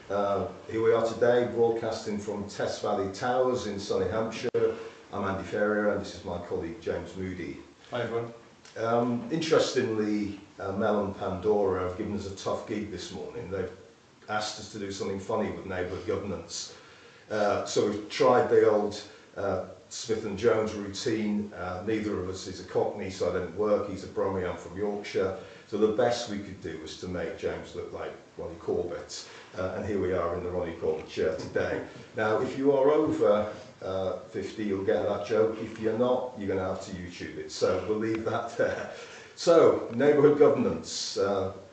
Here we are today, broadcasting from Test Valley Towers in sunny Hampshire. I'm Andy Ferrier, and this is my colleague James Moody. Hi everyone. Interestingly, Mel and Pandora have given us a tough gig this morning. They've asked us to do something funny with Neighbourhood Governance. So we've tried the old Smith and Jones routine. Neither of us is a Cockney, so I didn't work. He's a Brummie, I'm from Yorkshire. So the best we could do was to make James look like Ronnie Corbett. And here we are in the Ronnie Corbett chair today. Now, if you are over 50, you'll get that joke. If you're not, you're going to have to YouTube it. So we'll leave that there. So, Neighbourhood Governance.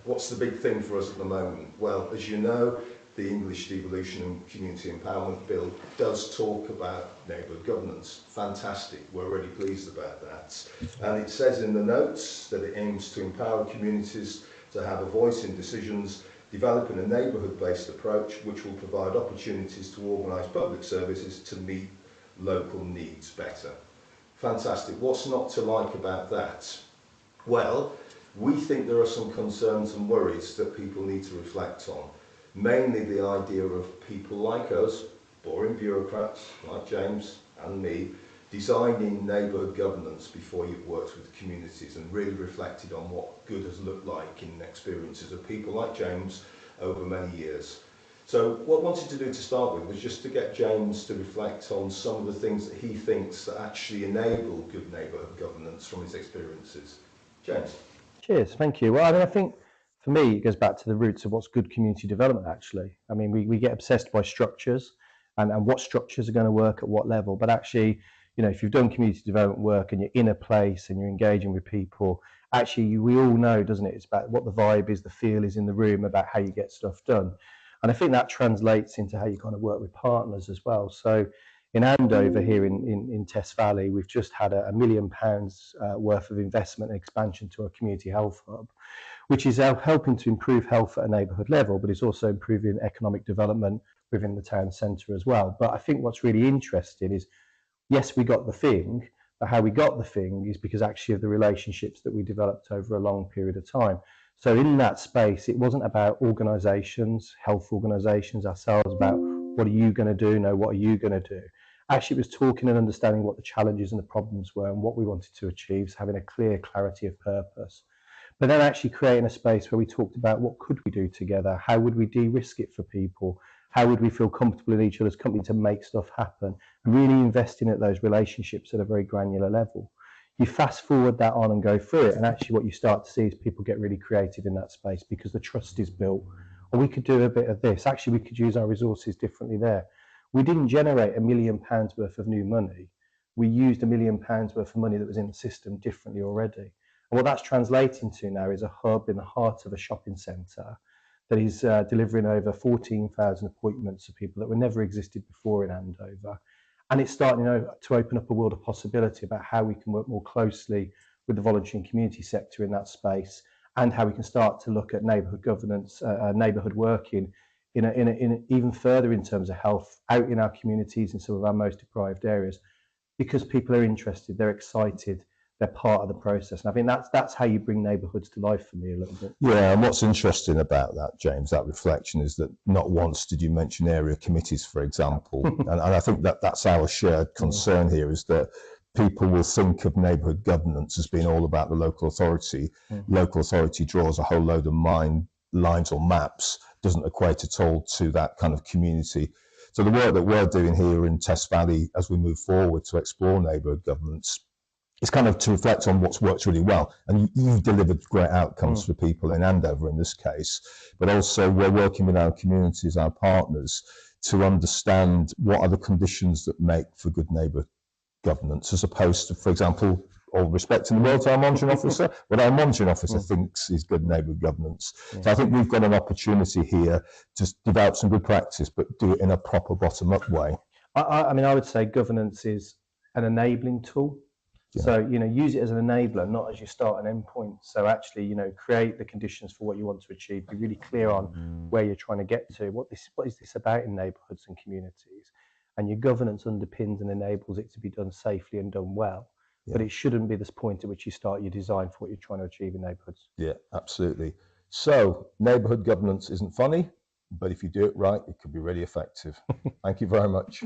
What's the big thing for us at the moment? Well, as you know, the English Devolution and Community Empowerment Bill does talk about neighbourhood governance. Fantastic, we're really pleased about that. And it says in the notes that it aims to empower communities to have a voice in decisions, developing a neighbourhood-based approach which will provide opportunities to organise public services to meet local needs better. Fantastic. What's not to like about that? Well, we think there are some concerns and worries that people need to reflect on. Mainly the idea of people like us, boring bureaucrats like James and me, designing neighbourhood governance before you've worked with communities and really reflected on what good has looked like in experiences of people like James over many years. So what I wanted to do to start with was just to get James to reflect on some of the things that he thinks that actually enable good neighbourhood governance from his experiences. James. Cheers, thank you. Well, I mean, I think for me, it goes back to the roots of what's good community development, actually. I mean, we get obsessed by structures and what structures are going to work at what level. But actually, you know, if you've done community development work and you're in a place and you're engaging with people, actually, we all know, doesn't it? It's about what the vibe is, the feel is in the room, about how you get stuff done. And I think that translates into how you kind of work with partners as well. So in Andover here in Test Valley, we've just had £1 million worth of investment and expansion to our community health hub, which is helping to improve health at a neighbourhood level, but it's also improving economic development within the town centre as well. But I think what's really interesting is, yes, we got the thing, but how we got the thing is because actually of the relationships that we developed over a long period of time. So in that space, it wasn't about organisations, health organisations ourselves, about what are you going to do? No, what are you going to do? Actually, it was talking and understanding what the challenges and the problems were and what we wanted to achieve, so having a clear clarity of purpose. But then actually creating a space where we talked about what could we do together? How would we de-risk it for people? How would we feel comfortable in each other's company to make stuff happen? And really investing at those relationships at a very granular level. You fast forward that on and go through it, and actually what you start to see is people get really creative in that space because the trust is built. Or we could do a bit of this. Actually, we could use our resources differently there. We didn't generate £1 million worth of new money. We used £1 million worth of money that was in the system differently already. And what that's translating to now is a hub in the heart of a shopping centre that is delivering over 14,000 appointments to people that were never existed before in Andover. And it's starting to open up a world of possibility about how we can work more closely with the voluntary and community sector in that space, and how we can start to look at neighbourhood governance, neighbourhood working in even further in terms of health out in our communities in some of our most deprived areas, because people are interested, they're excited, they're part of the process. And I think that's how you bring neighbourhoods to life for me a little bit. Yeah, and what's interesting about that, James, that reflection is that not once did you mention area committees, for example. and I think that's our shared concern here, is that people will think of neighbourhood governance as being all about the local authority. Local authority draws a whole load of lines or maps, doesn't equate at all to that kind of community. So the work that we're doing here in Test Valley as we move forward to explore neighbourhood governance, it's kind of to reflect on what's worked really well. And you've delivered great outcomes for people in Andover in this case, but also we're working with our communities, our partners, to understand what are the conditions that make for good neighbourhood governance, as opposed to, for example, all respect in the world to our monitoring officer, what our monitoring officer thinks is good neighbourhood governance. So I think we've got an opportunity here to develop some good practice, but do it in a proper bottom-up way. I mean, I would say governance is an enabling tool. Yeah. So, use it as an enabler, not as you start an endpoint. So actually, create the conditions for what you want to achieve. Be really clear on where you're trying to get to. What is this about in neighbourhoods and communities? And your governance underpins and enables it to be done safely and done well. Yeah. But it shouldn't be this point at which you start your design for what you're trying to achieve in neighbourhoods. Yeah, absolutely. So neighbourhood governance isn't funny. but if you do it right, it could be really effective. Thank you very much.